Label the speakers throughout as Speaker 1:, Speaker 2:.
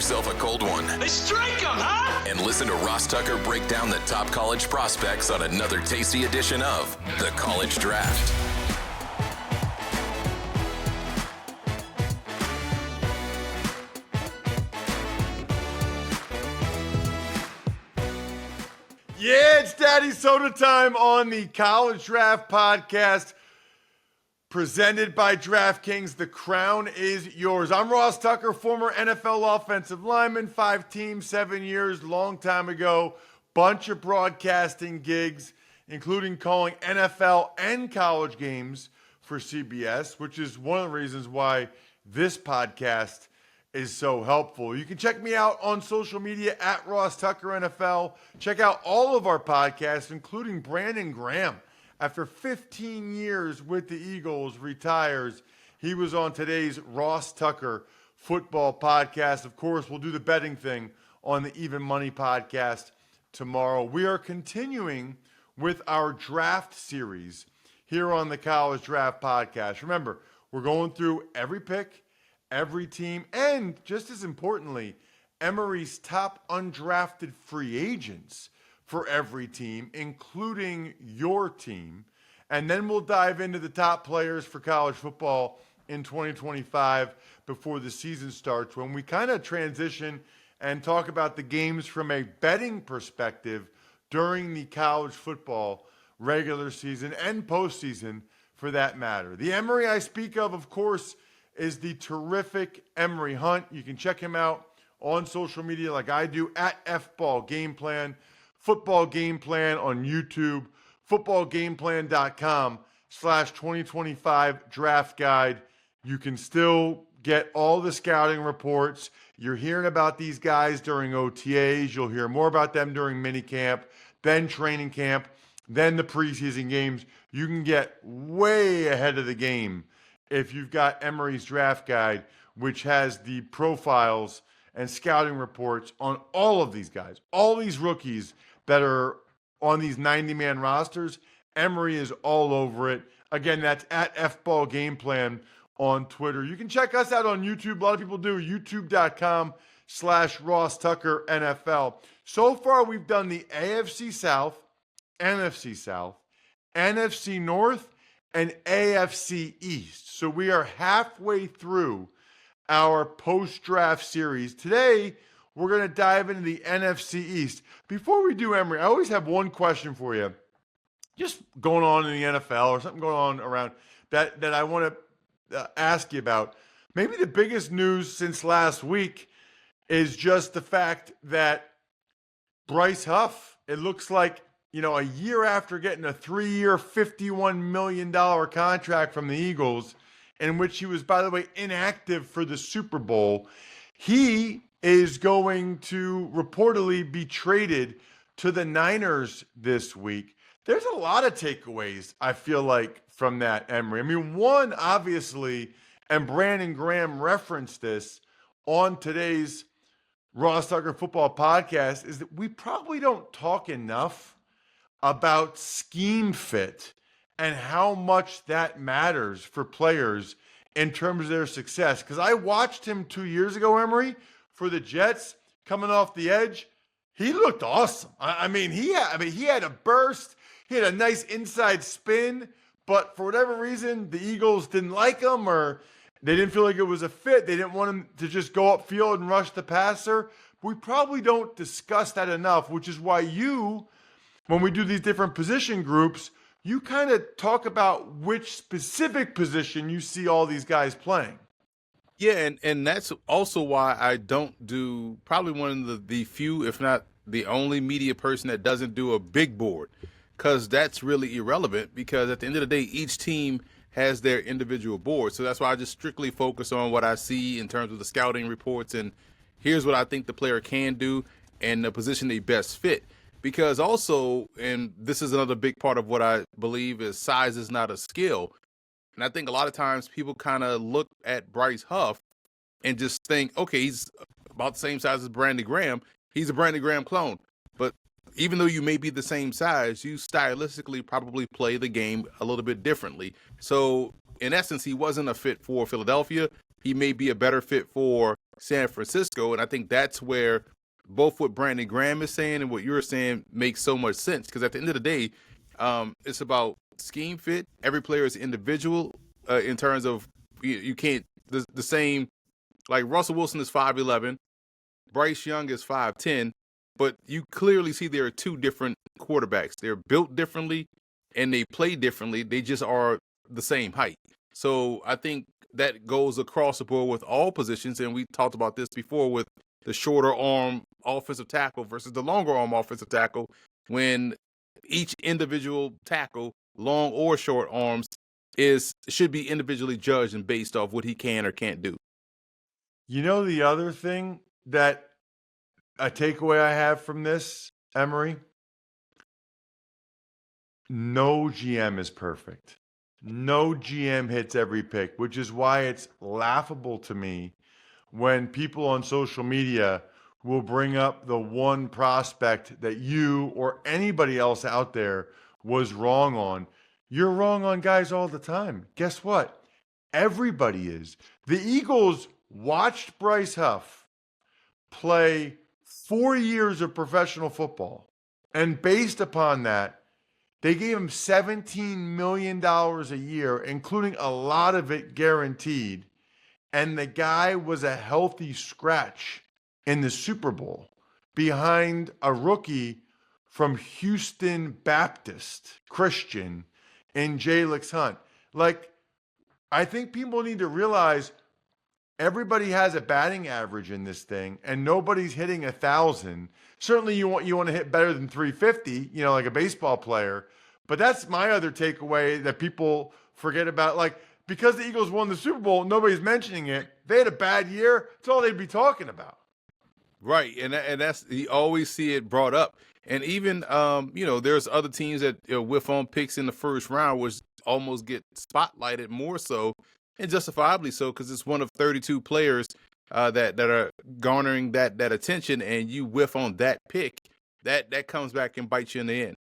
Speaker 1: yourself a cold one.
Speaker 2: They strike 'em, huh?
Speaker 1: And listen to Ross Tucker break down the top college prospects on another tasty edition of The College Draft.
Speaker 3: Yeah, it's Daddy Soda time on the College Draft Podcast, presented by DraftKings. The crown is yours. I'm Ross Tucker, former NFL offensive lineman, 5 teams, 7 years, long time ago. Bunch of broadcasting gigs, including calling NFL and college games for CBS, which is one of the reasons why this podcast is so helpful. You can check me out on social media at Ross Tucker NFL. Check out all of our podcasts, including Brandon Graham. After 15 years with the Eagles, retires. He was on today's Ross Tucker football podcast. Of course, we'll do the betting thing on the Even Money podcast tomorrow. We are continuing with our draft series here on the College Draft Podcast. Remember, we're going through every pick, every team, and just as importantly, Emory's top undrafted free agents for every team, including your team. And then we'll dive into the top players for college football in 2025 before the season starts, when we kind of transition and talk about the games from a betting perspective during the college football regular season and postseason for that matter. The Emory I speak of course, is the terrific Emory Hunt. You can check him out on social media like I do at FBall Game Plan, Football Game Plan on YouTube, footballgameplan.com/2025 draft guide. You can still get all the scouting reports. You're hearing about these guys during OTAs. You'll hear more about them during minicamp, then training camp, then the preseason games. You can get way ahead of the game if you've got Emory's draft guide, which has the profiles and scouting reports on all of these guys, all these rookies that are on these 90-man rosters. Emory is all over it. Again, that's at FBall Game Plan on Twitter. You can check us out on YouTube. A lot of people do. YouTube.com/Ross Tucker NFL. So far, we've done the AFC South, NFC South, NFC North, and AFC East. So we are halfway through our post-draft series. Today, we're going to dive into the NFC East. Before we do, Emory, I always have one question for you. Just going on in the NFL or something going on around that I want to ask you about. Maybe the biggest news since last week is just the fact that Bryce Huff, it looks like, a year after getting a 3-year, $51 million contract from the Eagles, in which he was, by the way, inactive for the Super Bowl, he is going to reportedly be traded to the Niners this week. There's a lot of takeaways, I feel like, from that, Emory. I mean, one, obviously, and Brandon Graham referenced this on today's Ross Tucker Football Podcast, is that we probably don't talk enough about scheme fit and how much that matters for players in terms of their success. Because I watched him 2 years ago, Emory, for the Jets, coming off the edge. He looked awesome. He had a burst. He had a nice inside spin. But for whatever reason, the Eagles didn't like him, or they didn't feel like it was a fit. They didn't want him to just go upfield and rush the passer. We probably don't discuss that enough, which is why you, when we do these different position groups, you kind of talk about which specific position you see all these guys playing.
Speaker 4: Yeah, and that's also why I don't do, probably one of the few, if not the only media person that doesn't do a big board, because that's really irrelevant, because at the end of the day, each team has their individual board. So that's why I just strictly focus on what I see in terms of the scouting reports, and here's what I think the player can do and the position they best fit. Because also, and this is another big part of what I believe, is size is not a skill. And I think a lot of times people kind of look at Bryce Huff and just think, okay, he's about the same size as Brandon Graham. He's a Brandon Graham clone. But even though you may be the same size, you stylistically probably play the game a little bit differently. So in essence, he wasn't a fit for Philadelphia. He may be a better fit for San Francisco. And I think that's where both what Brandon Graham is saying and what you're saying makes so much sense. Because at the end of the day, it's about scheme fit. Every player is individual in terms of you can't the same. Like Russell Wilson is 5'11", Bryce Young is 5'10", but you clearly see there are two different quarterbacks. They're built differently and they play differently. They just are the same height. So I think that goes across the board with all positions. And we talked about this before with the shorter arm offensive tackle versus the longer arm offensive tackle, when each individual tackle, long or short arms, should be individually judged and based off what he can or can't do.
Speaker 3: You know, the other thing that a takeaway I have from this, Emory, no GM is perfect. No GM hits every pick, which is why it's laughable to me when people on social media will bring up the one prospect that you or anybody else out there was wrong on. You're wrong on guys all the time. Guess what? Everybody is. The Eagles watched Bryce Huff play 4 years of professional football, and based upon that, they gave him $17 million a year, including a lot of it guaranteed. And the guy was a healthy scratch in the Super Bowl behind a rookie from Houston Baptist Christian in Jalix Hunt. Like, I think people need to realize everybody has a batting average in this thing, and nobody's hitting 1,000. Certainly, you want to hit better than 350, like a baseball player. But that's my other takeaway that people forget about. Like, because the Eagles won the Super Bowl, nobody's mentioning it. They had a bad year. That's all they'd be talking about.
Speaker 4: Right, and that's you always see it brought up. And even there's other teams that whiff on picks in the first round, which almost get spotlighted more so, and justifiably so, because it's one of 32 players that are garnering that attention, and you whiff on that pick, that comes back and bites you in the end.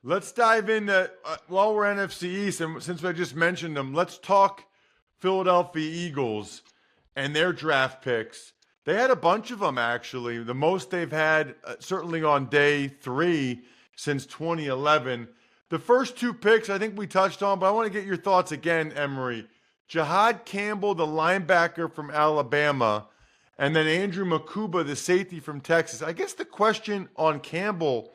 Speaker 3: Let's dive into, while we're NFC East, and since I just mentioned them, let's talk Philadelphia Eagles and their draft picks. They had a bunch of them, actually. The most they've had, certainly on day 3 since 2011. The first 2 picks I think we touched on, but I want to get your thoughts again, Emory. Jahad Campbell, the linebacker from Alabama, and then Andrew Makuba, the safety from Texas. I guess the question on Campbell,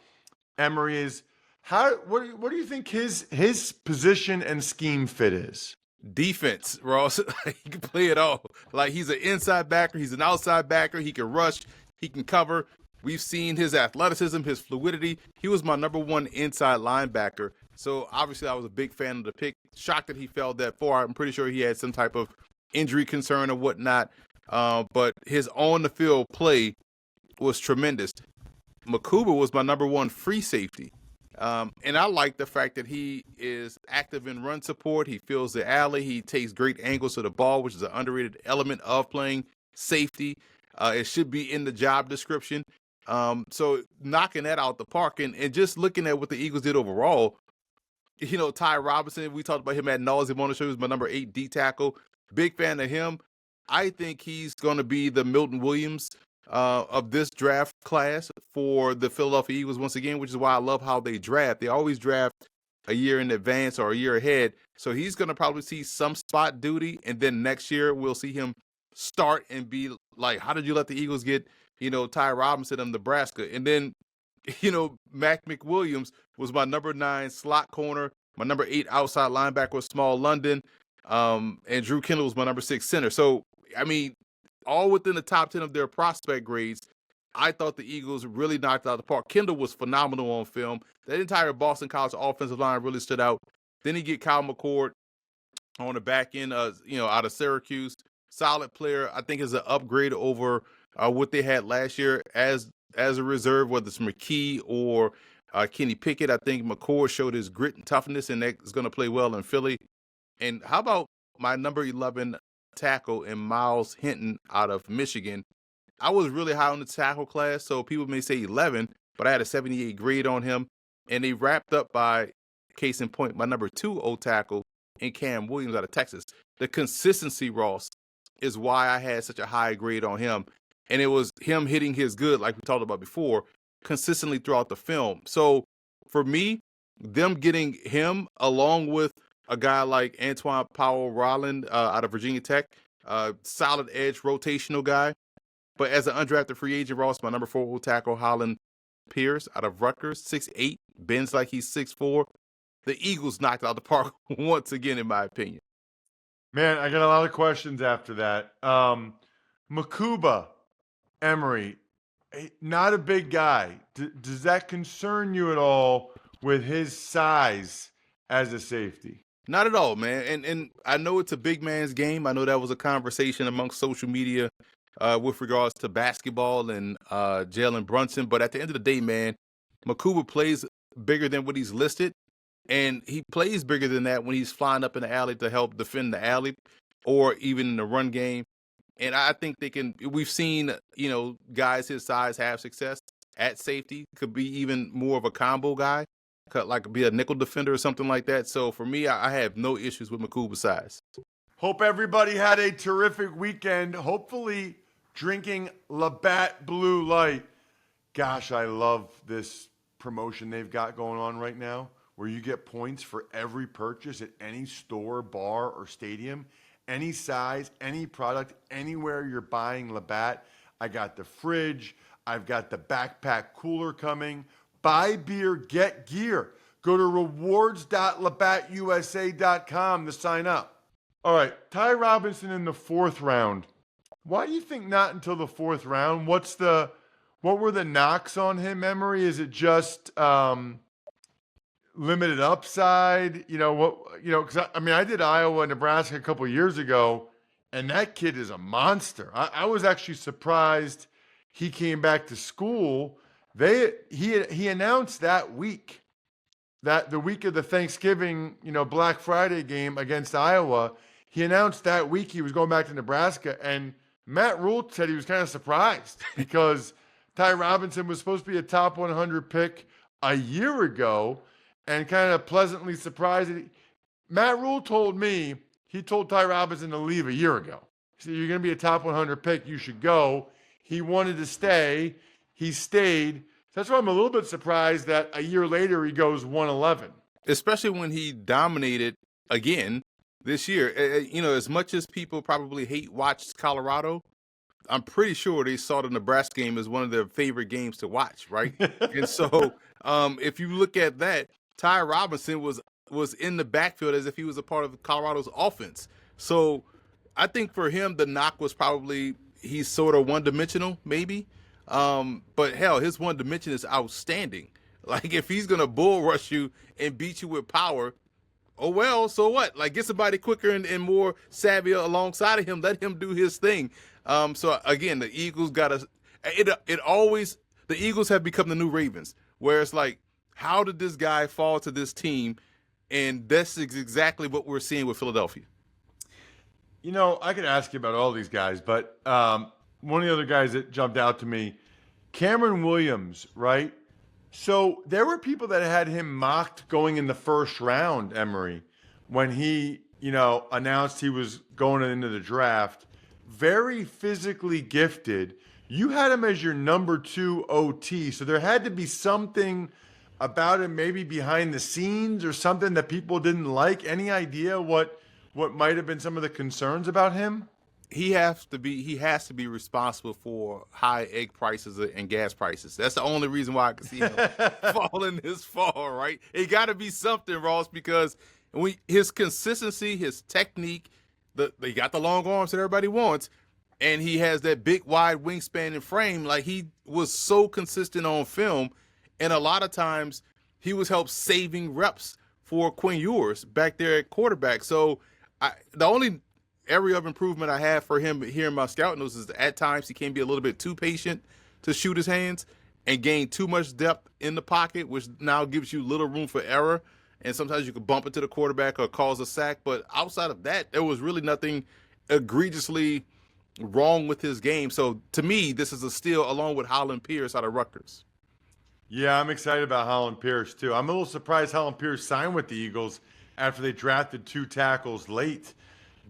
Speaker 3: Emory, is what do you think his position and scheme fit is?
Speaker 4: Defense, Ross. He can play it all. Like, he's an inside backer, he's an outside backer, he can rush, he can cover. We've seen his athleticism, his fluidity. He was my number 1 inside linebacker. So obviously I was a big fan of the pick. Shocked that he fell that far. I'm pretty sure he had some type of injury concern or whatnot. But his on the field play was tremendous. Makuba was my number 1 free safety. And I like the fact that he is active in run support. He fills the alley. He takes great angles to the ball, which is an underrated element of playing safety. It should be in the job description. So knocking that out the park and just looking at what the Eagles did overall, Ty Robinson, we talked about him ad nauseum on the show. He was my number 8 D tackle. Big fan of him. I think he's going to be the Milton Williams of this draft class for the Philadelphia Eagles once again, which is why I love how they draft. They always draft a year in advance or a year ahead. So he's going to probably see some spot duty, and then next year we'll see him start and be like, how did you let the Eagles get, Ty Robinson of Nebraska? And then, Mac McWilliams was my number 9 slot corner. My number 8 outside linebacker was Small London. And Drew Kendall was my number 6 center. So, I mean, all within the top 10 of their prospect grades. I thought the Eagles really knocked it out of the park. Kendall was phenomenal on film. That entire Boston College offensive line really stood out. Then you get Kyle McCord on the back end, out of Syracuse. Solid player. I think is an upgrade over what they had last year as a reserve, whether it's McKee or Kenny Pickett. I think McCord showed his grit and toughness, and that's going to play well in Philly. And how about my number 11 tackle in Miles Hinton out of Michigan? I was really high on the tackle class, so people may say 11, but I had a 78 grade on him. And they wrapped up by, case in point, my number 2 O tackle in Cam Williams out of Texas. The consistency, Ross, is why I had such a high grade on him. And it was him hitting his good, like we talked about before, consistently throughout the film. So for me, them getting him along with a guy like Antoine Powell-Rolland out of Virginia Tech, solid edge rotational guy. But as an undrafted free agent, Ross, my number 4 will tackle Holland Pierce out of Rutgers, 6'8", bends like he's 6'4". The Eagles knocked out the park once again, in my opinion.
Speaker 3: Man, I got a lot of questions after that. Makuba, Emory, not a big guy. Does that concern you at all with his size as a safety?
Speaker 4: Not at all, man. And I know it's a big man's game. I know that was a conversation amongst social media with regards to basketball and Jalen Brunson. But at the end of the day, man, Makuba plays bigger than what he's listed. And he plays bigger than that when he's flying up in the alley to help defend the alley or even in the run game. And I think we've seen, guys his size have success at safety, could be even more of a combo guy, could like be a nickel defender or something like that. So for me, I have no issues with Makuba's size.
Speaker 3: Hope everybody had a terrific weekend. Hopefully drinking Labatt Blue Light. Gosh, I love this promotion they've got going on right now, where you get points for every purchase at any store, bar, or stadium, any size, any product, anywhere you're buying Labatt. I got the fridge. I've got the backpack cooler coming. Buy beer, get gear. Go to rewards.labattusa.com to sign up. All right, Ty Robinson in the 4th round. Why do you think not until the 4th round? What were the knocks on him, Emory? Is it just limited upside? Because I did Iowa, Nebraska a couple years ago, and that kid is a monster. I was actually surprised he came back to school. He announced that week, that the week of the Thanksgiving, Black Friday game against Iowa, he announced that week he was going back to Nebraska, and Matt Rule said he was kind of surprised because Ty Robinson was supposed to be a top 100 pick a year ago, and kind of pleasantly surprised. Matt Rule told me he told Ty Robinson to leave a year ago. He said, "You're going to be a top 100 pick. You should go." He wanted to stay. He stayed. That's why I'm a little bit surprised that a year later he goes 111.
Speaker 4: Especially when he dominated again this year. As much as people probably watch Colorado, I'm pretty sure they saw the Nebraska game as one of their favorite games to watch, right? And so if you look at that, Ty Robinson was in the backfield as if he was a part of Colorado's offense. So I think for him, the knock was probably he's sort of one-dimensional, maybe. But hell, his one dimension is outstanding. Like if he's gonna bull rush you and beat you with power, oh well, so what? Like get somebody quicker and more savvy alongside of him. Let him do his thing. So again, the Eagles the Eagles have become the new Ravens, where it's like, how did this guy fall to this team? And this is exactly what we're seeing with Philadelphia.
Speaker 3: I could ask you about all these guys, but one of the other guys that jumped out to me, Cameron Williams, right? So there were people that had him mocked going in the 1st round, Emory, when he, announced he was going into the draft. Very physically gifted. You had him as your number 2 OT, so there had to be something about him maybe behind the scenes or something that people didn't like. Any idea what might have been some of the concerns about him?
Speaker 4: He has to be responsible for high egg prices and gas prices. That's the only reason why I can see him falling this far, right? It got to be something, Ross, because his consistency, his technique, they got the long arms that everybody wants, and he has that big, wide wingspan and frame. Like he was so consistent on film, and a lot of times he was helped saving reps for Quinn Ewers back there at quarterback. So the only area of improvement I have for him here in my scout notes is at times he can be a little bit too patient to shoot his hands and gain too much depth in the pocket, which now gives you little room for error. And sometimes you could bump into the quarterback or cause a sack. But outside of that, there was really nothing egregiously wrong with his game. So to me, this is a steal along with Holland Pierce out of Rutgers.
Speaker 3: Yeah, I'm excited about Holland Pierce too. I'm a little surprised Holland Pierce signed with the Eagles after they drafted 2 tackles late.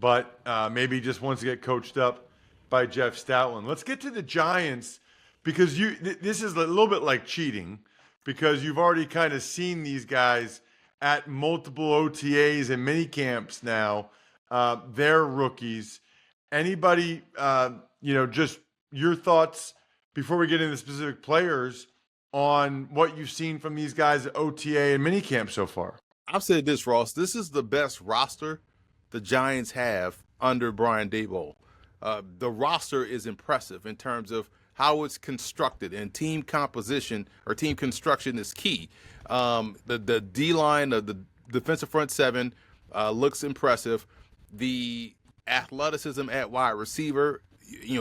Speaker 3: but maybe he just wants to get coached up by Jeff Stoutland. Let's get to the Giants because this is a little bit like cheating because you've already kind of seen these guys at multiple OTAs and mini camps now. They're rookies. Anybody, just your thoughts before we get into specific players on what you've seen from these guys at OTA and minicamp so far?
Speaker 4: I've said this, Ross. This is the best roster the Giants have under Brian Daboll. The roster is impressive in terms of how it's constructed, and team composition or team construction is key. The D-line of the defensive front seven looks impressive. The athleticism at wide receiver,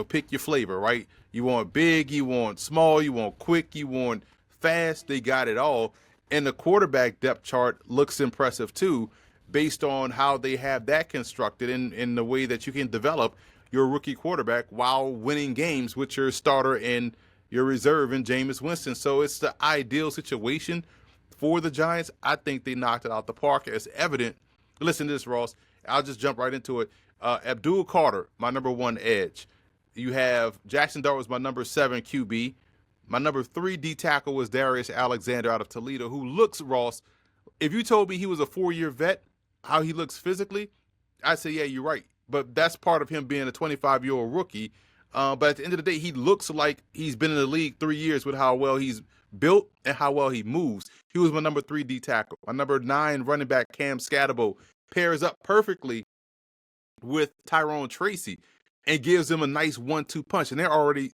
Speaker 4: pick your flavor, right? You want big, you want small, you want quick, you want fast. They got it all. And the quarterback depth chart looks impressive too, based on how they have that constructed in the way that you can develop your rookie quarterback while winning games with your starter and your reserve in Jameis Winston. So it's the ideal situation for the Giants. I think they knocked it out the park as evident. Listen to this, Ross. I'll just jump right into it. Abdul Carter, my number 1 edge. You have Jackson Dart was my number 7 QB. My number 3 D tackle was Darius Alexander out of Toledo, who looks, Ross, if you told me he was a 4-year vet, how he looks physically, I'd say, yeah, you're right. But that's part of him being a 25-year-old rookie. But at the end of the day, he looks like he's been in the league 3 years with how well he's built and how well he moves. He was my number 3 D tackle. My number 9 running back, Cam Scatterbo, pairs up perfectly with Tyrone Tracy and gives him a nice 1-2 punch. And they're already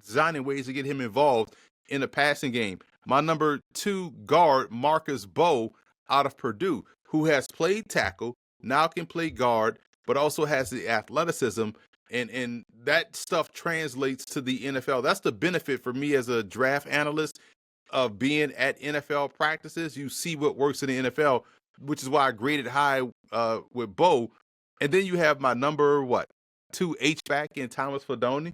Speaker 4: designing ways to get him involved in the passing game. My number 2 guard, Marcus Bowe out of Purdue, who has played tackle, now can play guard, but also has the athleticism, and that stuff translates to the NFL. That's the benefit for me as a draft analyst of being at NFL practices. You see what works in the NFL, which is why I graded high with Bo. And then you have my number, 2 H-back in Thomas Fadone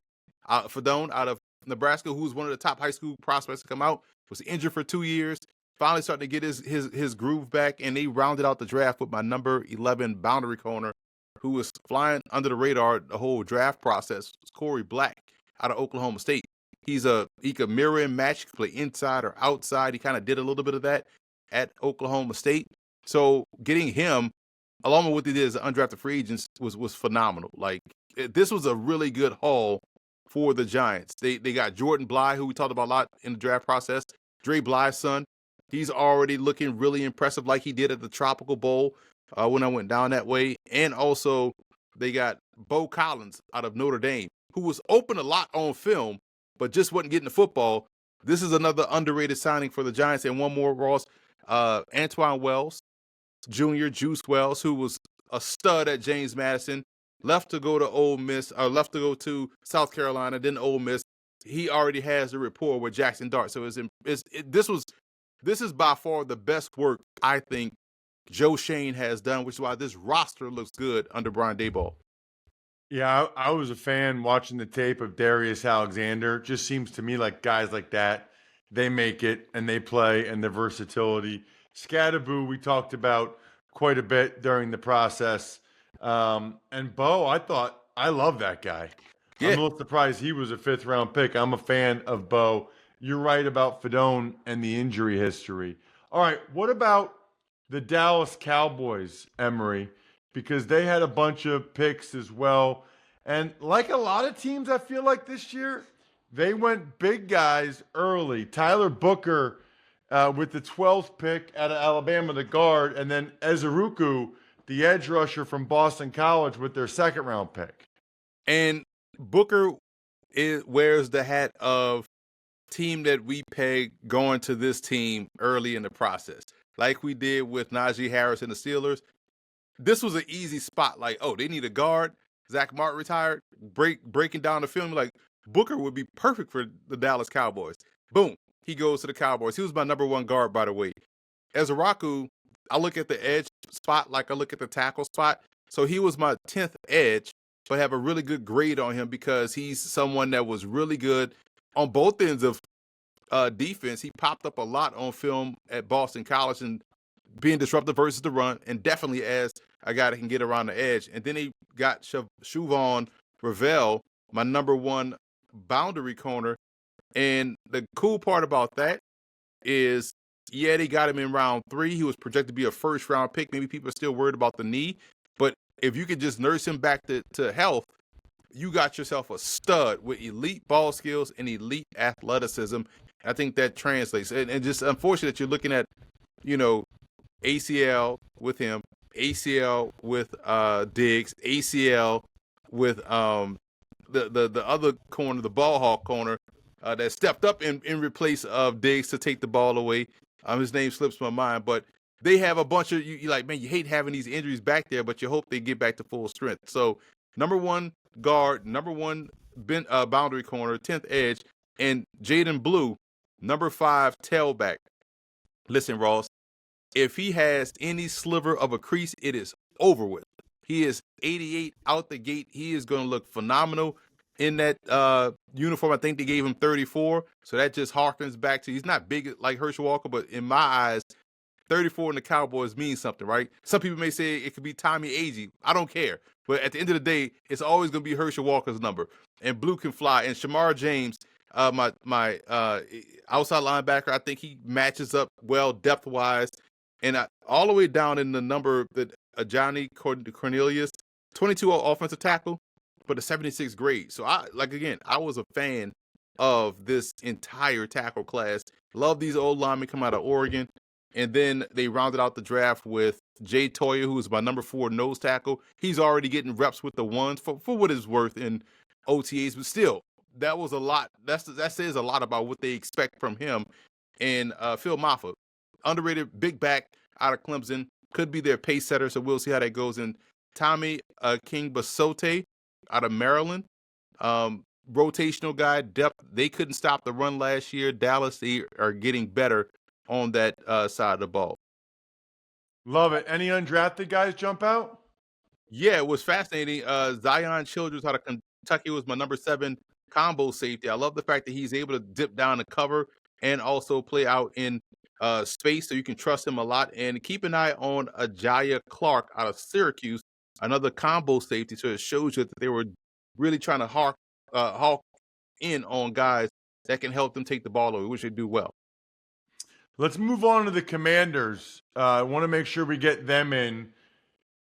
Speaker 4: out of Nebraska, who's one of the top high school prospects to come out, was injured for 2 years, finally starting to get his groove back, and they rounded out the draft with my number 11 boundary corner, who was flying under the radar the whole draft process, Corey Black out of Oklahoma State. He could mirror and match, play inside or outside. He kind of did a little bit of that at Oklahoma State. So getting him, along with what they did as an undrafted free agent, was phenomenal. Like, this was a really good haul for the Giants. They got Jordan Bly, who we talked about a lot in the draft process. Dre Bly's son. He's already looking really impressive like he did at the Tropical Bowl when I went down that way. And also they got Bo Collins out of Notre Dame, who was open a lot on film, but just wasn't getting the football. This is another underrated signing for the Giants. And one more, Ross, Antoine Wells, Jr., Juice Wells, who was a stud at James Madison, left to go to South Carolina, then Ole Miss. He already has the rapport with Jackson Dart. So this is by far the best work I think Joe Shane has done, which is why this roster looks good under Brian Daboll.
Speaker 3: Yeah, I was a fan watching the tape of Darius Alexander. Just seems to me like guys like that, they make it and they play, and their versatility. Scatterboo, we talked about quite a bit during the process. And Bo, I love that guy. Yeah. I'm a little surprised he was a 5th-round pick. I'm a fan of Bo. You're right about Fadone and the injury history. All right, what about the Dallas Cowboys, Emory? Because they had a bunch of picks as well. And like a lot of teams, I feel like this year, they went big guys early. Tyler Booker with the 12th pick out of Alabama, the guard, and then Ezeruku, the edge rusher from Boston College, with their 2nd-round pick.
Speaker 4: And Booker wears the hat of team that we pegged going to this team early in the process. Like we did with Najee Harris and the Steelers. This was an easy spot. Like, oh, they need a guard. Zach Martin retired. Breaking down the film, like, Booker would be perfect for the Dallas Cowboys. Boom. He goes to the Cowboys. He was my number 1 guard, by the way. Ezeraku, I look at the edge spot like I look at the tackle spot. So he was my 10th edge, but have a really good grade on him because he's someone that was really good on both ends of defense. He popped up a lot on film at Boston College and being disruptive versus the run, and definitely as a guy that can get around the edge. And then they got Shuvon Ravel, my number 1 boundary corner. And the cool part about that is, yeah, they got him in round 3. He was projected to be a first-round pick. Maybe people are still worried about the knee. But if you could just nurse him back to health, you got yourself a stud with elite ball skills and elite athleticism. I think that translates. And just unfortunate that you're looking at, ACL with him, ACL with Diggs, ACL with the other corner, the ball hawk corner, that stepped up in replace of Diggs to take the ball away. His name slips my mind, but they have a bunch of you like, man, you hate having these injuries back there, but you hope they get back to full strength. So number 1 guard, number 1 boundary corner, 10th edge, and Jaden Blue, number 5 tailback. Listen, Ross, if he has any sliver of a crease, it is over with. He is 88 out the gate. He is going to look phenomenal in that uniform. I think they gave him 34, so that just harkens back to, he's not big like Herschel Walker, but in my eyes, 34 in the Cowboys means something, right? Some people may say it could be Tommy Agee. I don't care. But at the end of the day, it's always going to be Herschel Walker's number. And Blue can fly. And Shamar James, my outside linebacker, I think he matches up well depth-wise. And all the way down in the number that Johnny Cornelius, 22 offensive tackle, but a 76 grade. So I was a fan of this entire tackle class. Love these old linemen come out of Oregon. And then they rounded out the draft with Jay Toyer, who is my number 4 nose tackle. He's already getting reps with the ones for what it's worth in OTAs, but still, that was a lot. That says a lot about what they expect from him. And Phil Maffa, underrated big back out of Clemson, could be their pace setter, so we'll see how that goes. And Tommy King Basote out of Maryland, rotational guy, depth. They couldn't stop the run last year. Dallas, they are getting better on that side of the ball.
Speaker 3: Love it. Any undrafted guys jump out?
Speaker 4: Yeah, it was fascinating. Zion Childress out of Kentucky was my number 7 combo safety. I love the fact that he's able to dip down and cover and also play out in space, so you can trust him a lot. And keep an eye on Ajayi Clark out of Syracuse, another combo safety. So it shows you that they were really trying to hawk in on guys that can help them take the ball away, which they do well.
Speaker 3: Let's move on to the Commanders. I want to make sure we get them in.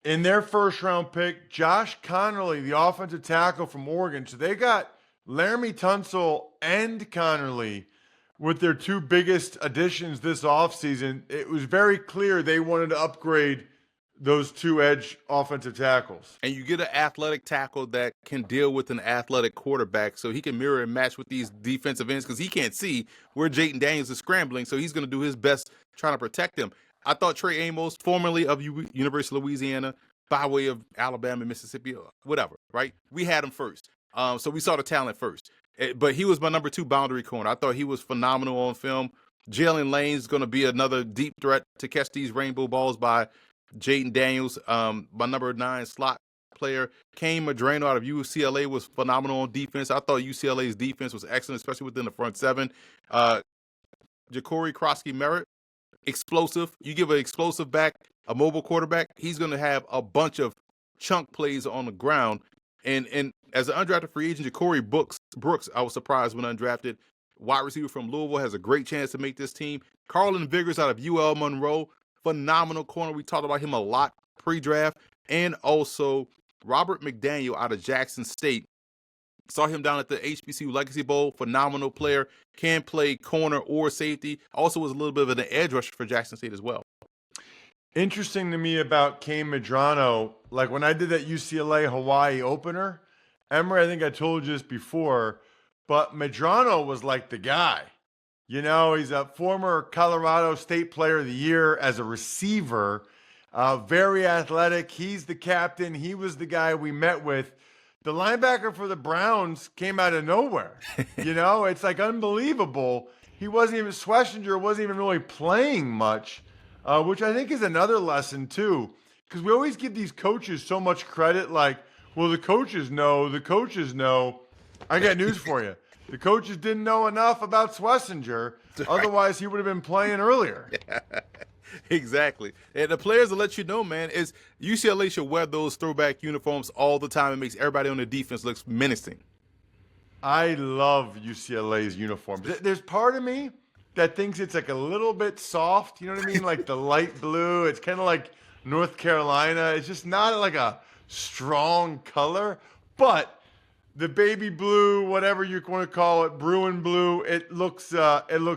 Speaker 3: In their first-round pick, Josh Connerly, the offensive tackle from Oregon. So they got Laramie Tunsil and Connerly with their 2 biggest additions this offseason. It was very clear they wanted to upgrade those 2 edge offensive tackles.
Speaker 4: And you get an athletic tackle that can deal with an athletic quarterback, so he can mirror and match with these defensive ends because he can't see where Jayden Daniels is scrambling, so he's going to do his best trying to protect him. I thought Trey Amos, formerly of University of Louisiana, by way of Alabama, Mississippi, whatever, right? We had him first. So we saw the talent first. But he was my number 2 boundary corner. I thought he was phenomenal on film. Jalen Lane is going to be another deep threat to catch these rainbow balls by Jayden Daniels. My number 9 slot player, Kane Madrano out of UCLA, was phenomenal on defense. I thought UCLA's defense was excellent, especially within the front 7. Ja'Cory Krosky-Merritt, explosive. You give an explosive back, a mobile quarterback, he's going to have a bunch of chunk plays on the ground. And as an undrafted free agent, Ja'Cory Brooks, I was surprised when undrafted. Wide receiver from Louisville, has a great chance to make this team. Carlin Vigors out of UL Monroe, phenomenal corner. We talked about him a lot pre-draft. And also Robert McDaniel out of Jackson State. Saw him down at the HBCU Legacy Bowl. Phenomenal player. Can play corner or safety. Also was a little bit of an edge rusher for Jackson State as well.
Speaker 3: Interesting to me about Kane Madrano, like when I did that UCLA Hawaii opener, Emory, I think I told you this before, but Madrano was like the guy. You know, he's a former Colorado State Player of the Year as a receiver, very athletic. He's the captain. He was the guy we met with. The linebacker for the Browns came out of nowhere. You know, it's like unbelievable. He wasn't even, Schlesinger wasn't even really playing much, which I think is another lesson too. Because we always give these coaches so much credit, like, well, the coaches know. I got news for you. The coaches didn't know enough about Schlesinger. Otherwise, he would have been playing earlier.
Speaker 4: Exactly. And the players will let you know, man, is UCLA should wear those throwback uniforms all the time. It makes everybody on the defense look menacing.
Speaker 3: I love UCLA's uniforms. There's part of me that thinks it's like a little bit soft. You know what I mean? Like the light blue. It's kind of like North Carolina. It's just not like a strong color. But the baby blue, whatever you want to call it, Bruin blue, it looks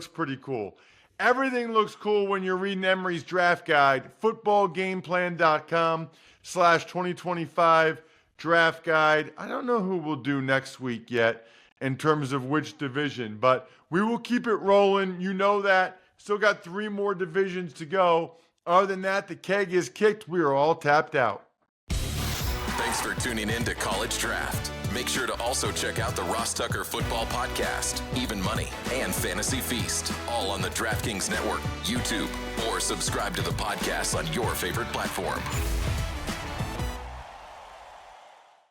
Speaker 3: pretty cool. Everything looks cool when you're reading Emory's draft guide, footballgameplan.com/2025 draft guide. I don't know who we'll do next week yet in terms of which division, but we will keep it rolling. You know that. Still got 3 more divisions to go. Other than that, the keg is kicked. We are all tapped out.
Speaker 1: Thanks for tuning in to College Draft. Make sure to also check out the Ross Tucker Football Podcast, Even Money, and Fantasy Feast, all on the DraftKings Network, YouTube, or subscribe to the podcast on your favorite platform.